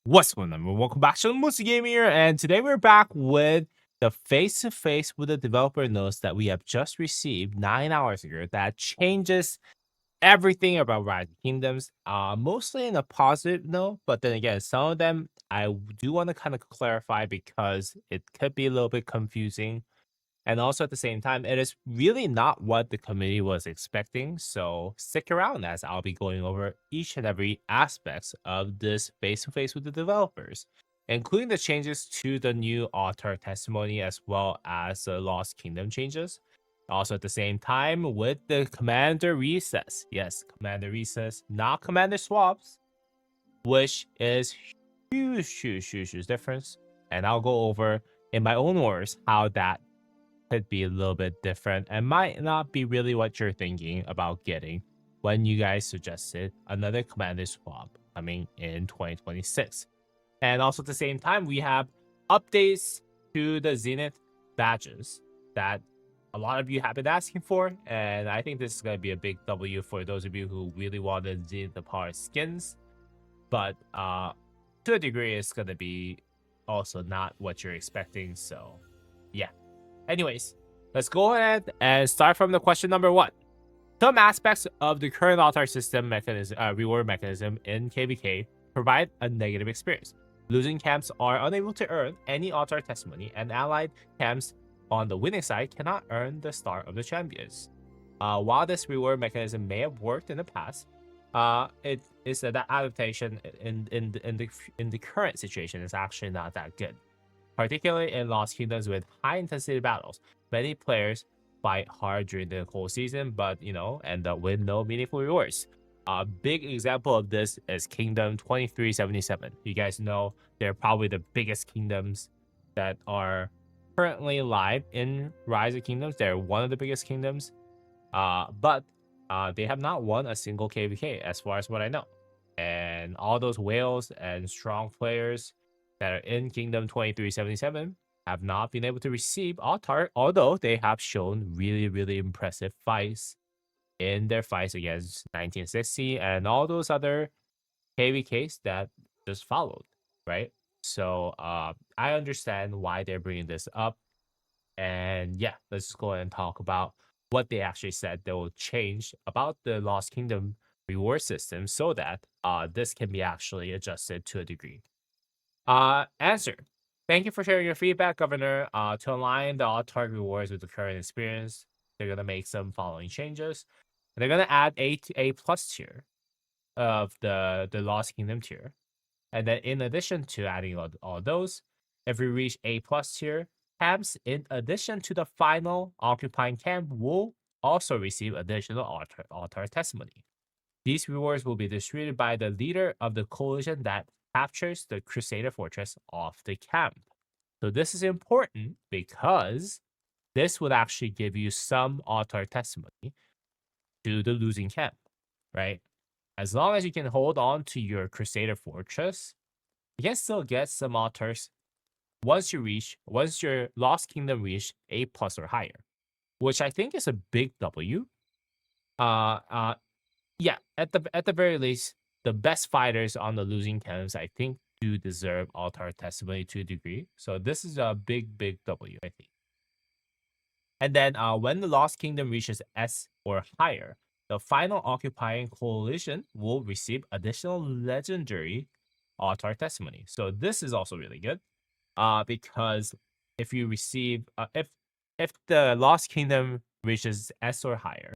What's going on? Welcome back to the Musi Game here, and today we're back with the face-to-face with the developer notes that we have just received 9 hours ago that changes everything about Rising Kingdoms, mostly in a positive note, but then again, some of them I do want to kind of clarify because it could be a little bit confusing. And also at the same time, it is really not what the community was expecting. So stick around as I'll be going over each and every aspects of this face-to-face with the developers, including the changes to the new author testimony as well as the Lost Kingdom changes. Also at the same time with the Commander Recess. Yes, Commander Recess, not Commander Swaps, which is huge difference. And I'll go over in my own words how that could be a little bit different and might not be really what you're thinking about getting when you guys suggested another commander swap coming in 2026. And also at the same time, we have updates to the Zenith badges that a lot of you have been asking for. And I think this is going to be a big W for those of you who really wanted Zenith Apart skins. But to a degree, it's going to be also not what you're expecting. So yeah. Anyways, let's go ahead and start from the question number 1. Some aspects of the current altar system mechanism, reward mechanism in KvK provide a negative experience. Losing camps are unable to earn any altar testimony, and allied camps on the winning side cannot earn the Star of the Champions. While this reward mechanism may have worked in the past, it is that adaptation in the current situation is actually not that good. Particularly in Lost Kingdoms with high-intensity battles, many players fight hard during the whole season, but, end up with no meaningful rewards. A big example of this is Kingdom 2377. You guys know they're probably the biggest kingdoms that are currently live in Rise of Kingdoms. They're one of the biggest kingdoms, but they have not won a single KvK as far as what I know. And all those whales and strong players that are in Kingdom 2377 have not been able to receive Altar, although they have shown really impressive fights in their fights against 1960 and all those other KvKs that just followed, right? So I understand why they're bringing this up. And yeah, let's just go ahead and talk about what they actually said they will change about the Lost Kingdom reward system so that this can be actually adjusted to a degree. Answer. Thank you for sharing your feedback, Governor. To align the all-target rewards with the current experience, they're gonna make some following changes. They're gonna add A to A plus tier of the Lost Kingdom tier, and then in addition to adding all those, if we reach A plus tier, camps in addition to the final occupying camp will also receive additional altar testimony. These rewards will be distributed by the leader of the coalition that captures the Crusader fortress off the camp. So this is important because this would actually give you some altar testimony to the losing camp, right? As long as you can hold on to your Crusader fortress, you can still get some altars once your Lost Kingdom reach A plus or higher, which I think is a big W. Uh, uh, yeah, at the very least, the best fighters on the losing camps, I think, do deserve altar testimony to a degree. So this is a big W, I think. And then when the Lost Kingdom reaches S or higher, the final occupying coalition will receive additional legendary altar testimony. So this is also really good, because if you receive if the Lost Kingdom reaches S or higher,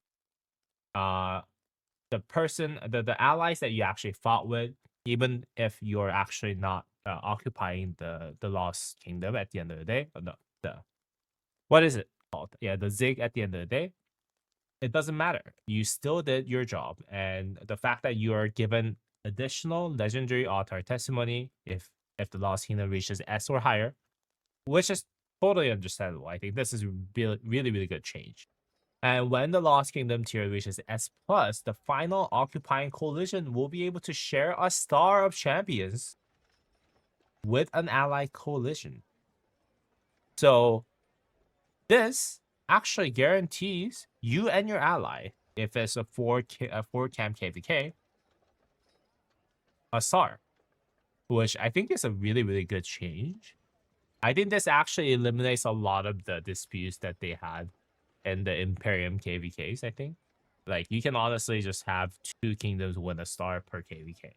the allies that you actually fought with, even if you're actually not occupying the Lost Kingdom at the end of the day, no, the what is it called? Yeah, the Zig at the end of the day, it doesn't matter. You still did your job, and the fact that you are given additional legendary altar testimony if the Lost Kingdom reaches S or higher, which is totally understandable. I think this is really good change. And when the Lost Kingdom tier reaches S+, the final occupying coalition will be able to share a Star of Champions with an allied coalition. So this actually guarantees you and your ally, if it's a 4 camp KvK, a Star. which I think is a really, really good change. I think this actually eliminates a lot of the disputes that they had in the Imperium KvKs, I think. Like, you can honestly just have 2 kingdoms win a star per KvK,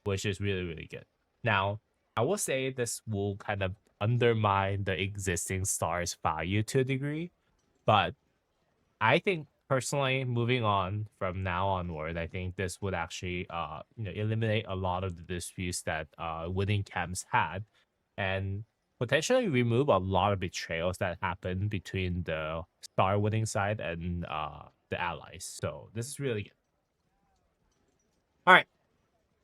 which is really, really good. Now, I will say this will kind of undermine the existing stars value to a degree, but I think personally, moving on from now onward, I think this would actually eliminate a lot of the disputes that winning camps had, and potentially remove a lot of betrayals that happened between the star winning side and the allies. So this is really good. All right,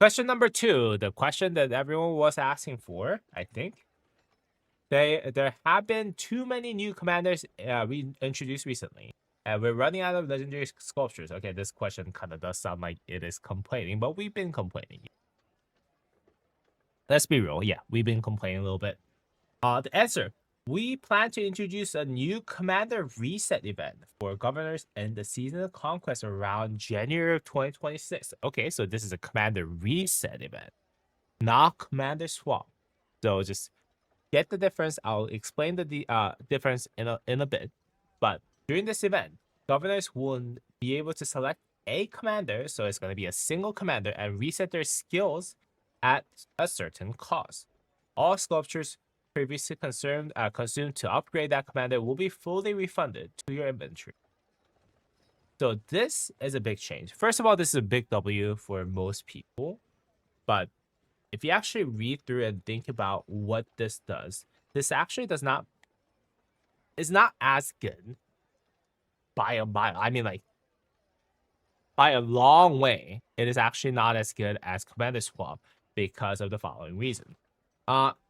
question number 2, the question that everyone was asking for, I think. There have been too many new commanders introduced recently. And we're running out of legendary sculptures. Okay, this question kind of does sound like it is complaining, but we've been complaining. Let's be real. Yeah, we've been complaining a little bit. The answer. We plan to introduce a new commander reset event for governors in the season of conquest around January of 2026. Okay, so this is a commander reset event, not commander swap. So just get the difference. I'll explain the difference in a bit. But during this event, governors will be able to select a commander, so it's going to be a single commander, and reset their skills at a certain cost. All sculptures previously consumed to upgrade that commander will be fully refunded to your inventory. So this is a big change. First of all, this is a big W for most people, but if you actually read through and think about what this does, this actually is not as good by a mile. I mean, like, by a long way, it is actually not as good as Commander Swap because of the following reason.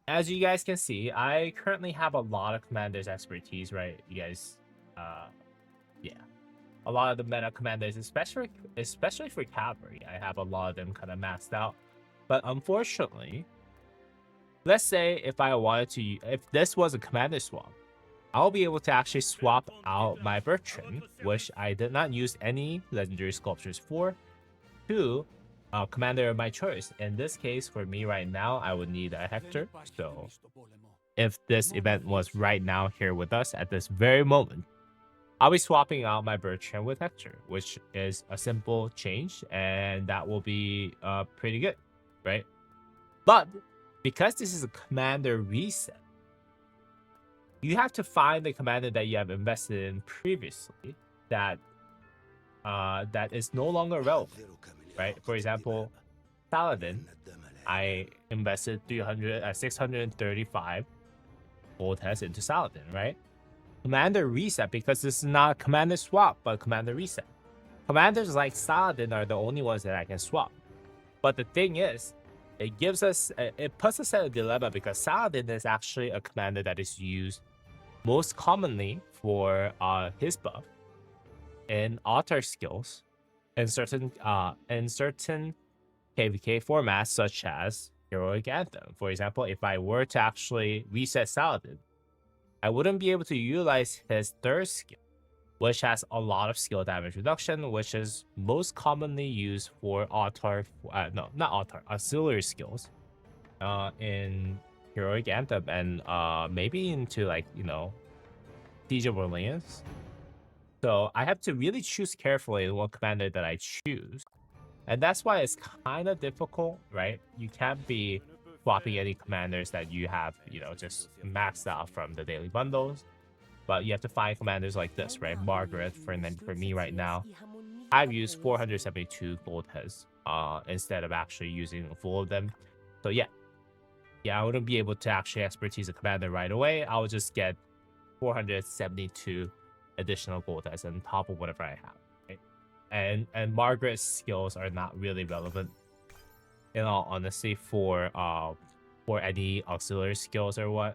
As you guys can see, I currently have a lot of Commander's expertise, right? You guys, yeah. A lot of the meta commanders, especially for cavalry, I have a lot of them kind of maxed out. But unfortunately, let's say if this was a commander swap, I'll be able to actually swap out my Bertrand, which I did not use any legendary sculptures for, to a commander of my choice. In this case, for me right now, I would need a Hector. So if this event was right now here with us at this very moment, I'll be swapping out my Bertrand with Hector, which is a simple change, and that will be pretty good, right? But because this is a commander reset, you have to find the commander that you have invested in previously that is no longer relevant, right? For example, Saladin, I invested 635 gold test into Saladin, right? Commander reset, because this is not a commander swap, but commander reset. Commanders like Saladin are the only ones that I can swap. But the thing is, it puts us at a dilemma because Saladin is actually a commander that is used most commonly for his buff in altar skills in certain KvK formats such as Heroic Anthem. For example, if I were to actually reset Saladin, I wouldn't be able to utilize his third skill, which has a lot of skill damage reduction, which is most commonly used for auxiliary skills in Heroic Anthem and maybe into Siege of Orleans. So I have to really choose carefully what commander that I choose. And that's why it's kind of difficult, right? You can't be swapping any commanders that you have, just maxed out from the daily bundles. But you have to find commanders like this, right? Margaret, for me right now, I've used 472 gold heads instead of actually using full of them. So yeah, I wouldn't be able to actually expertise a commander right away. I would just get 472 additional gold heads on top of whatever I have, right? And Margaret's skills are not really relevant, in all honesty, for any auxiliary skills or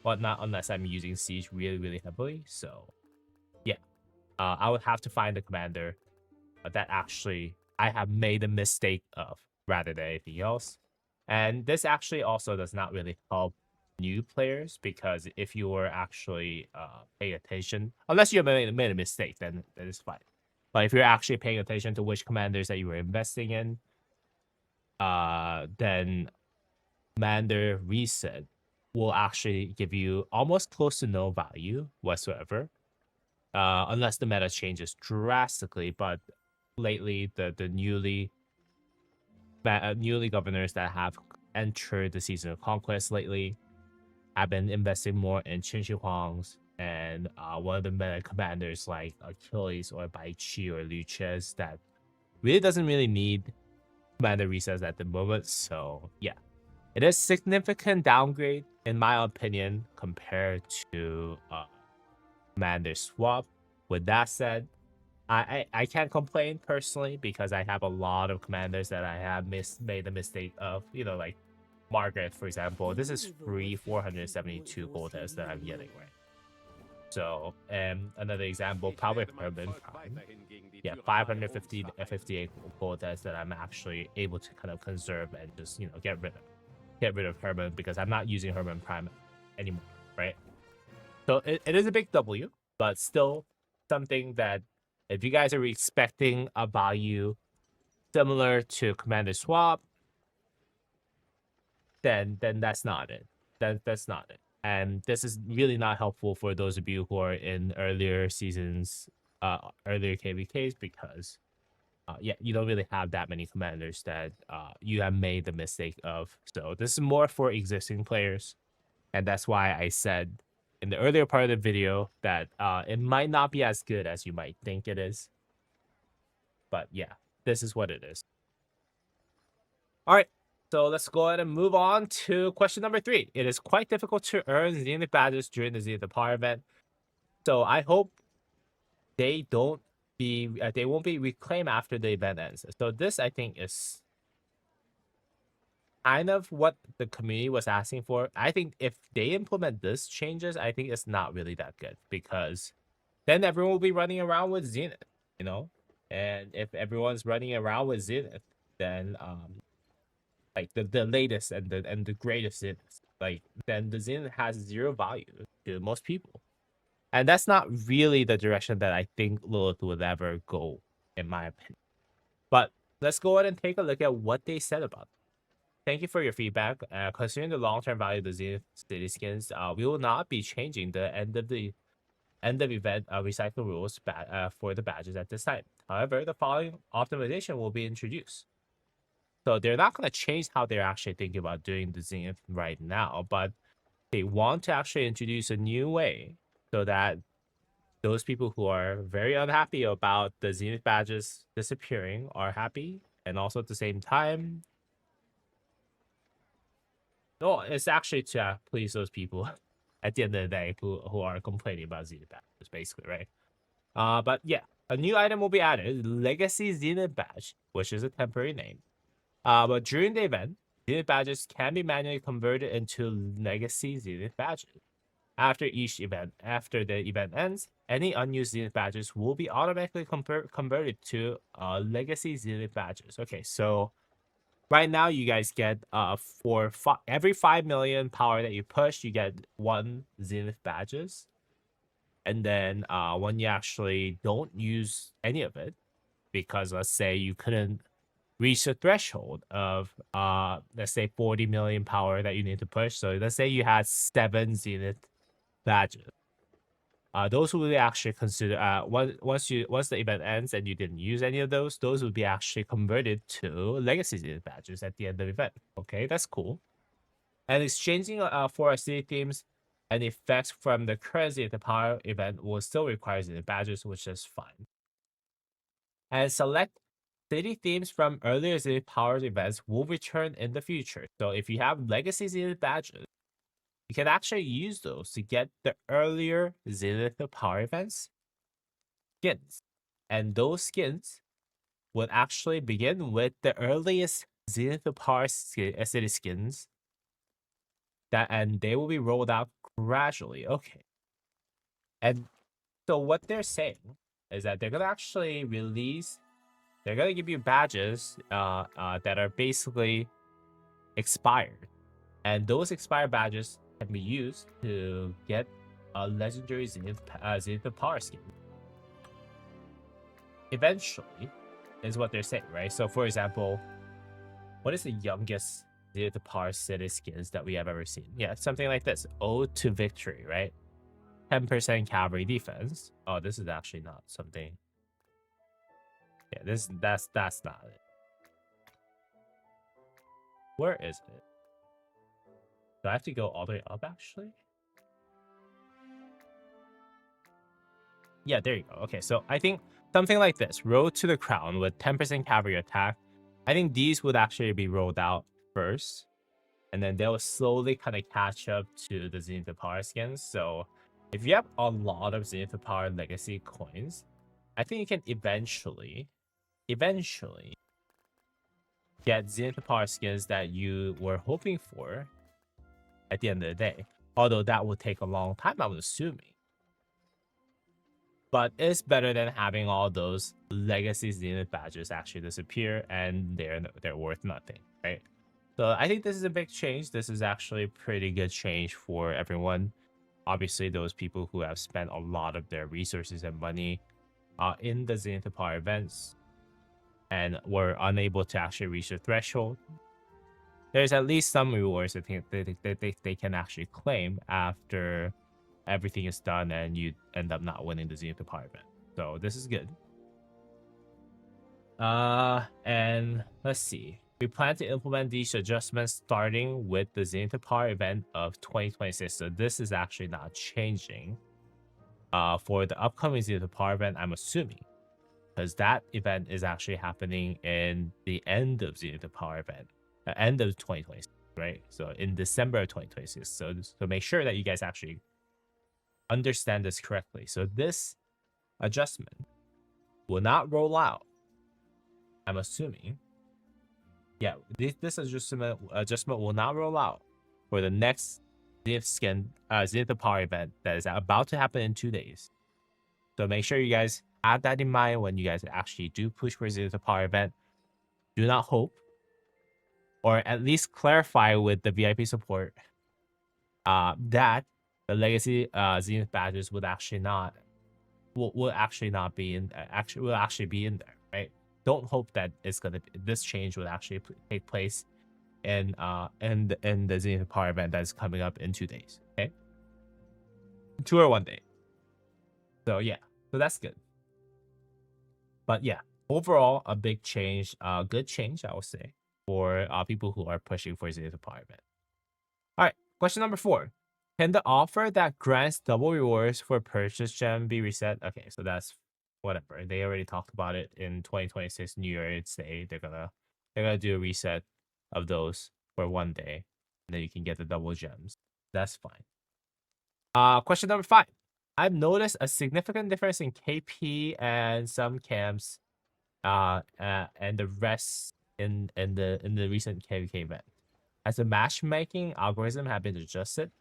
whatnot, unless I'm using Siege really, really heavily. So yeah, I would have to find a commander that actually I have made a mistake of rather than anything else. And this actually also does not really help new players, because if you were actually paying attention, unless you have made a mistake, then that is fine. But if you're actually paying attention to which commanders that you were investing in, then commander reset will actually give you almost close to no value whatsoever, unless the meta changes drastically. But lately, the newly governors that have entered the season of conquest lately have been investing more in Qinshi Huangs and one of the meta commanders like Achilles or Bai Chi or Liu Ches that really doesn't really need commander resets at the moment. So yeah, it is significant downgrade in my opinion compared to commander swap. With that said, I can't complain personally because I have a lot of commanders that I have made the mistake of, like Margaret, for example. This is free 472 gold test that I'm getting, right? So, and another example, probably Herman Prime. Yeah, 558 gold test that I'm actually able to kind of conserve and just, get rid of Herman because I'm not using Herman Prime anymore, right? So it is a big W, but still something that if you guys are expecting a value similar to Commander Swap, then that's not it. That's not it. And this is really not helpful for those of you who are in earlier seasons, earlier KvKs, because yeah, you don't really have that many commanders that you have made the mistake of. So this is more for existing players, and that's why I said in the earlier part of the video that it might not be as good as you might think it is. But yeah, this is what it is. All right, so let's go ahead and move on to question number 3. It is quite difficult to earn Zenith badges during the Zenith Power event. So I hope they won't be reclaimed after the event ends. So this, I think, is kind of what the community was asking for. I think if they implement this changes, I think it's not really that good because then everyone will be running around with Zenith, And if everyone's running around with Zenith, then like the latest and the greatest Zenith, like then the Zenith has zero value to most people. And that's not really the direction that I think Lilith would ever go, in my opinion. But let's go ahead and take a look at what they said about it. Thank you for your feedback. Considering the long-term value of the Zenith city skins, we will not be changing the end of event recycle rules for the badges at this time. However, the following optimization will be introduced. So they're not going to change how they're actually thinking about doing the Zenith right now, but they want to actually introduce a new way so that those people who are very unhappy about the Zenith badges disappearing are happy, and also at the same time, no, it's actually to please those people at the end of the day who are complaining about Zenith badges, basically, right? But yeah, a new item will be added, Legacy Zenith Badge, which is a temporary name. But during the event, Zenith badges can be manually converted into Legacy Zenith badges. After the event ends, any unused Zenith badges will be automatically converted to Legacy Zenith badges. Okay, so right now you guys get for every 5 million power that you push, you get 1 Zenith badges. And then when you actually don't use any of it, because let's say you couldn't reach the threshold of let's say 40 million power that you need to push. So let's say you had 7 Zenith badges. Those will be actually considered once the event ends and you didn't use any of those would be actually converted to legacy Zenith badges at the end of the event. Okay, that's cool. And exchanging for city themes and effects from the current Zenith Power event will still require Zenith badges, which is fine. And select city themes from earlier Zenith Power events will return in the future. So if you have legacy Zenith badges, you can actually use those to get the earlier Zenith Power events skins. And those skins would actually begin with the earliest Zenith Power city skins and they will be rolled out gradually. Okay. And so what they're saying is that they're gonna actually they're gonna give you badges that are basically expired. And those expired badges can be used to get a legendary Zenith Power skin. Eventually, is what they're saying, right? So for example, what is the youngest Zenith Power City skins that we have ever seen. Yeah, something like this. Ode to Victory, right? 10% cavalry defense. Oh, this is actually not something. Yeah, that's not it. Where is it? Do I have to go all the way up actually? Yeah, there you go. Okay, so I think something like this. Road to the Crown with 10% cavalry attack. I think these would actually be rolled out first. And then they'll slowly kind of catch up to the Zenith Power skins. So if you have a lot of Zenith Power legacy coins, I think you can eventually get Zenith Power skins that you were hoping for at the end of the day. Although that would take a long time, I'm assuming. But it's better than having all those legacy Zenith badges actually disappear and they're worth nothing, right? So I think this is a big change. This is actually a pretty good change for everyone. Obviously, those people who have spent a lot of their resources and money in the Zenith Power events and were unable to actually reach the threshold. There's at least some rewards that they can actually claim after everything is done and you end up not winning the Zenith Power event. So this is good. And let's see. We plan to implement these adjustments starting with the Zenith Power event of 2026. So this is actually not changing. For the upcoming Zenith Power event, I'm assuming, because that event is actually happening in the end of Zenith Power event, end of 2026, right? So in December of 2026. So make sure that you guys actually understand this correctly. So this adjustment will not roll out, I'm assuming. Yeah, this adjustment will not roll out for the next Zenith Power event that is about to happen in 2 days. So make sure you guys have that in mind when you guys actually do push for Zenith Power event. Do not hope, or at least clarify with the VIP support that the legacy Zenith badges would actually not will actually not be in will actually be in there, right? Don't hope that this change would actually take place in the Zenith Power event that's coming up in 2 days. Okay, 2 or 1 day. So yeah, so that's good. But yeah, overall a big change, good change I would say for people who are pushing for Zenith Power event. All right, question number 4. Can the offer that grants double rewards for purchase gem be reset? Okay, so that's whatever. They already talked about it in 2026 New Year's Day. They're gonna do a reset of those for 1 day, and then you can get the double gems. That's fine. Question number 5. I've noticed a significant difference in KP and some camps, and the rest in the recent KvK event. Has the matchmaking algorithm have been adjusted?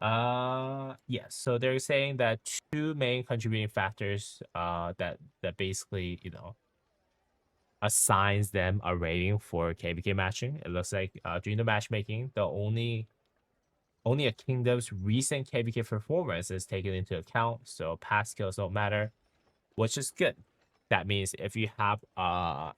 Yes. So they're saying that 2 main contributing factors that basically, assigns them a rating for KvK matching. It looks like during the matchmaking, the only a kingdom's recent KvK performance is taken into account, so past skills don't matter, which is good. That means if you have a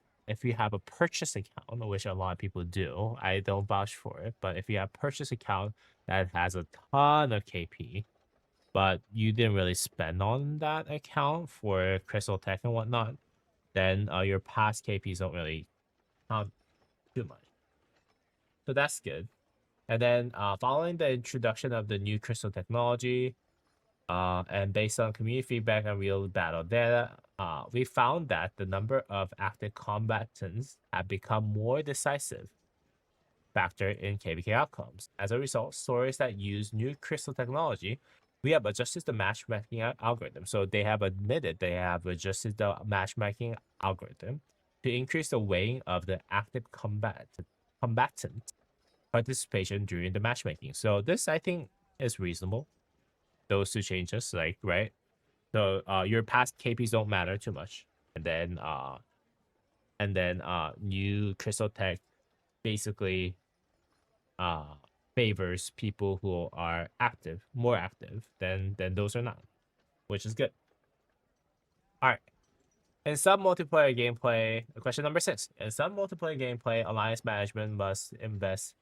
purchase account, which a lot of people do, I don't vouch for it, but if you have a purchase account that has a ton of KP, but you didn't really spend on that account for crystal tech and whatnot, then your past KPs don't really count too much. So that's good. And then following the introduction of the new crystal technology, and based on community feedback and real battle data, we found that the number of active combatants have become more decisive factor in KvK outcomes. As a result, stories that use new crystal technology, we have adjusted the matchmaking algorithm. So they have admitted they have adjusted the matchmaking algorithm to increase the weighting of the active combatant participation during the matchmaking. So this, I think, is reasonable. Those 2 changes, like, right? So your past KPs don't matter too much, and then new crystal tech basically favors people who are more active than those are not, which is good. All right. In some multiplayer gameplay, question number 6. In some multiplayer gameplay, alliance management must invest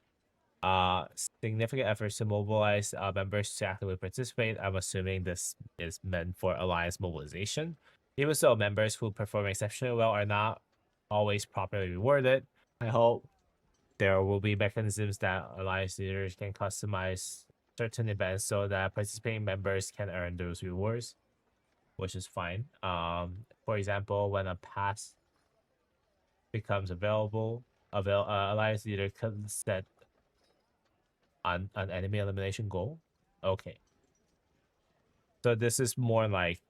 significant efforts to mobilize members to actively participate. I'm assuming this is meant for alliance mobilization. Even so, members who perform exceptionally well are not always properly rewarded. I hope there will be mechanisms that alliance leaders can customize certain events so that participating members can earn those rewards, which is fine. For example, when a pass becomes available, alliance leader can set an enemy elimination goal. Okay. So this is more like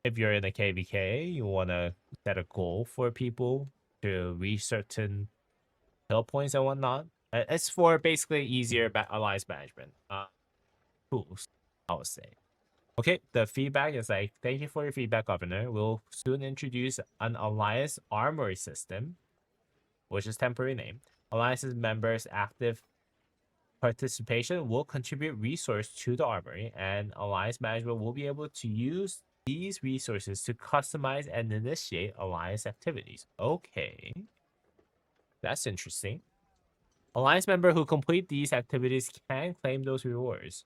if you're in a KvK, you want to set a goal for people to reach certain hill points and whatnot. It's for basically easier alliance management tools, I would say. Okay, the feedback is like, thank you for your feedback, Governor. We'll soon introduce an alliance armory system, which is temporary name. Alliance's members' active participation will contribute resource to the armory, and alliance management will be able to use these resources to customize and initiate alliance activities. Okay, that's interesting. Alliance member who complete these activities can claim those rewards.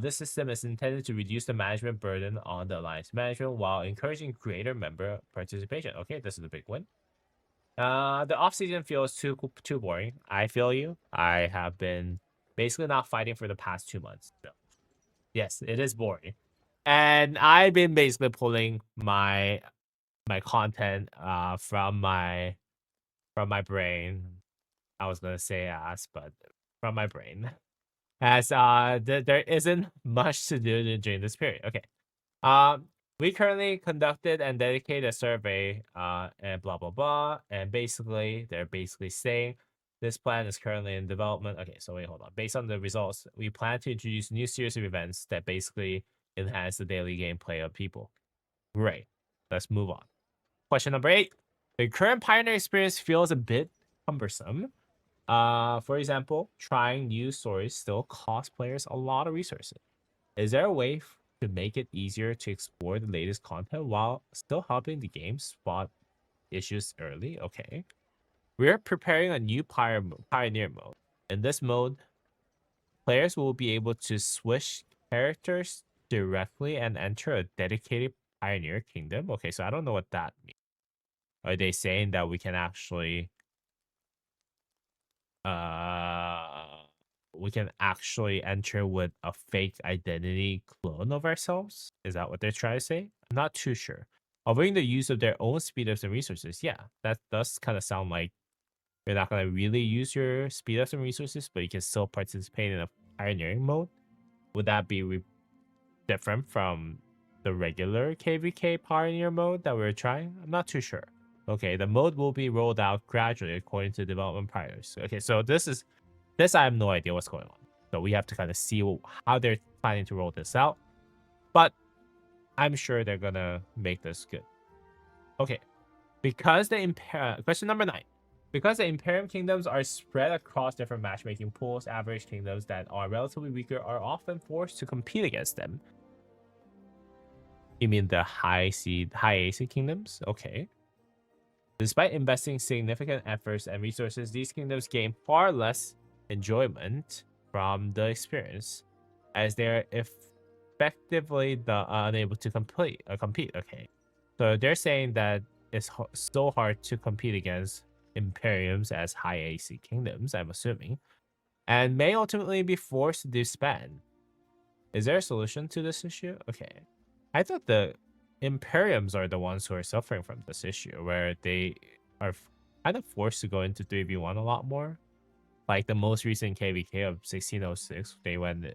This system is intended to reduce the management burden on the alliance management while encouraging greater member participation. Okay, this is a big one. The off season feels too boring. I feel you. I have been basically not fighting for the past 2 months. So, yes, it is boring, and I've been basically pulling my content from my brain. I was gonna say ass, but from my brain, as there isn't much to do during this period. Okay. Um, we currently conducted and dedicated a survey, and blah blah blah, and basically they're basically saying this plan is currently in development. Okay, so wait, hold on. Based on the results, we plan to introduce a new series of events that basically enhance the daily gameplay of people. Great. Let's move on. Question number 8. The current Pioneer experience feels a bit cumbersome. For example, trying new stories still costs players a lot of resources. Is there a way to make it easier to explore the latest content while still helping the game spot issues early? Okay. We're preparing a new Pioneer mode. In this mode, players will be able to switch characters directly and enter a dedicated Pioneer Kingdom. Okay, so I don't know what that means. Are they saying that we can actually enter with a fake identity clone of ourselves? Is that what they're trying to say? I'm not too sure. Avoiding the use of their own speed ups and resources. Yeah, that does kind of sound like you're not going to really use your speed ups and resources, but you can still participate in a pioneering mode. Would that be different from the regular KvK pioneer mode that we're trying? I'm not too sure. Okay, the mode will be rolled out gradually according to development priors. Okay, so this I have no idea what's going on. So we have to kind of see how they're planning to roll this out. But I'm sure they're gonna make this good. Okay, because question number 9. Because the Imperium kingdoms are spread across different matchmaking pools, average kingdoms that are relatively weaker are often forced to compete against them. You mean the high AC kingdoms? Okay. Despite investing significant efforts and resources, these kingdoms gain far less enjoyment from the experience, as they're effectively unable to compete. Okay, so they're saying that it's so hard to compete against Imperiums as high AC kingdoms, I'm assuming, and may ultimately be forced to disband. Is there a solution to this issue? Okay, I thought the Imperiums are the ones who are suffering from this issue, where they are kind of forced to go into 3v1 a lot more. Like the most recent KvK of 1606, they went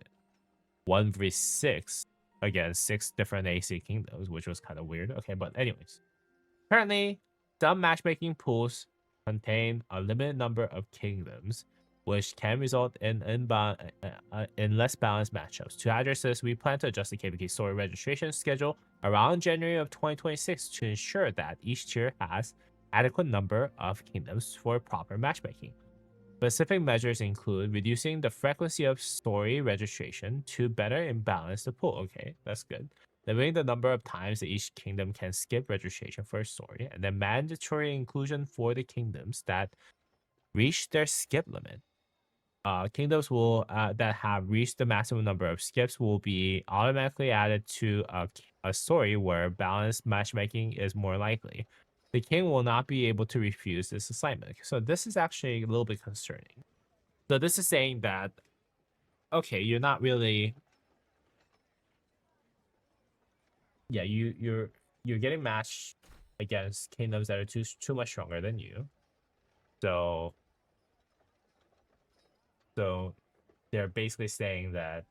1v6 against 6 different AC kingdoms, which was kind of weird. Okay, but anyways. Currently, some matchmaking pools contain a limited number of kingdoms, which can result in less balanced matchups. To address this, we plan to adjust the KvK story registration schedule around January of 2026 to ensure that each tier has adequate number of kingdoms for proper matchmaking. Specific measures include reducing the frequency of story registration to better imbalance the pool. Okay, that's good. limiting the number of times that each kingdom can skip registration for a story, and then mandatory inclusion for the kingdoms that reach their skip limit. Kingdoms will that have reached the maximum number of skips will be automatically added to a story where balanced matchmaking is more likely. The king will not be able to refuse this assignment. So this is actually a little bit concerning. So this is saying that, okay, you're not really, yeah, you're getting matched against kingdoms that are too much stronger than you. So so they're basically saying that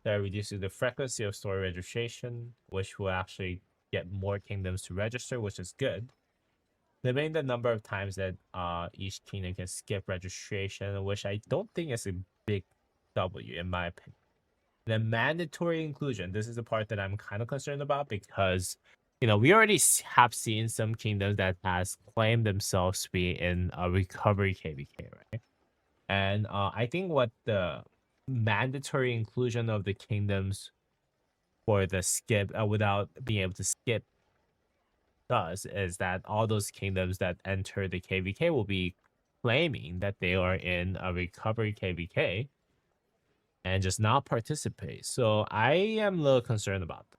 they're reducing the frequency of story registration, which will actually get more kingdoms to register, which is good. Limiting the number of times that each kingdom can skip registration, which I don't think is a big W in my opinion. Then mandatory inclusion. This is the part that I'm kind of concerned about because, we already have seen some kingdoms that has claimed themselves to be in a recovery KvK, right? And I think what the mandatory inclusion of the kingdoms for the skip without being able to skip does is that all those kingdoms that enter the KvK will be claiming that they are in a recovery KvK and just not participate. So I am a little concerned about that.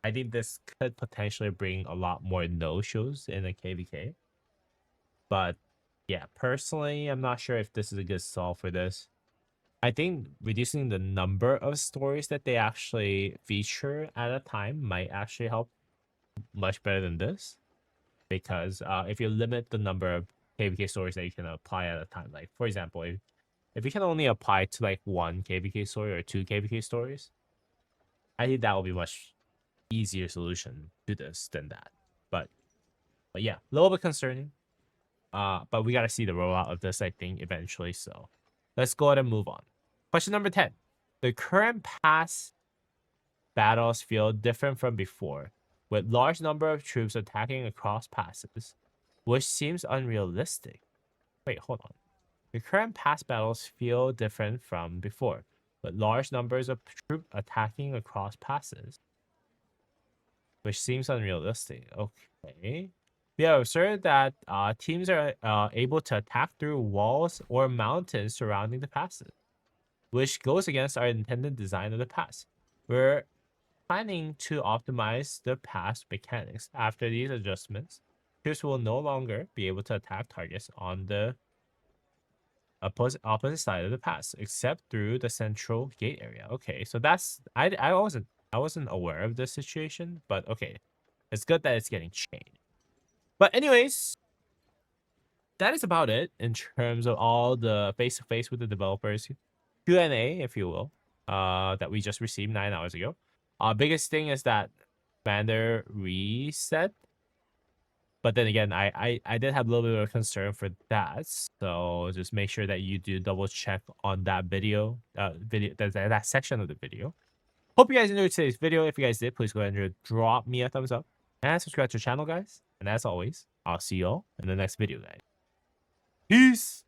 I think this could potentially bring a lot more no-shows in a KvK. But yeah, personally, I'm not sure if this is a good solve for this. I think reducing the number of stories that they actually feature at a time might actually help much better than this. Because if you limit the number of KvK stories that you can apply at a time, like for example, if you can only apply to like one KvK story or two KvK stories, I think that will be much easier solution to this than that. But yeah, a little bit concerning. But we gotta see the rollout of this, I think, eventually. So let's go ahead and move on. Question number 10. The current pass battles feel different from before, with large number of troops attacking across passes, which seems unrealistic. Wait, hold on. The current pass battles feel different from before, with large numbers of troops attacking across passes, which seems unrealistic. Okay. We have observed that teams are able to attack through walls or mountains surrounding the passes, which goes against our intended design of the pass. We're planning to optimize the pass mechanics. After these adjustments, troops will no longer be able to attack targets on the opposite side of the pass, except through the central gate area. Okay, so that's I wasn't aware of this situation, but okay, it's good that it's getting changed. But anyways, that is about it in terms of all the face-to-face with the developers Q&A, if you will, that we just received 9 hours ago. Biggest thing is that Commander reset. But then again, I did have a little bit of a concern for that. So just make sure that you do double check on that video, that section of the video. Hope you guys enjoyed today's video. If you guys did, please go ahead and drop me a thumbs up and subscribe to the channel, guys. And as always, I'll see y'all in the next video, guys. Peace.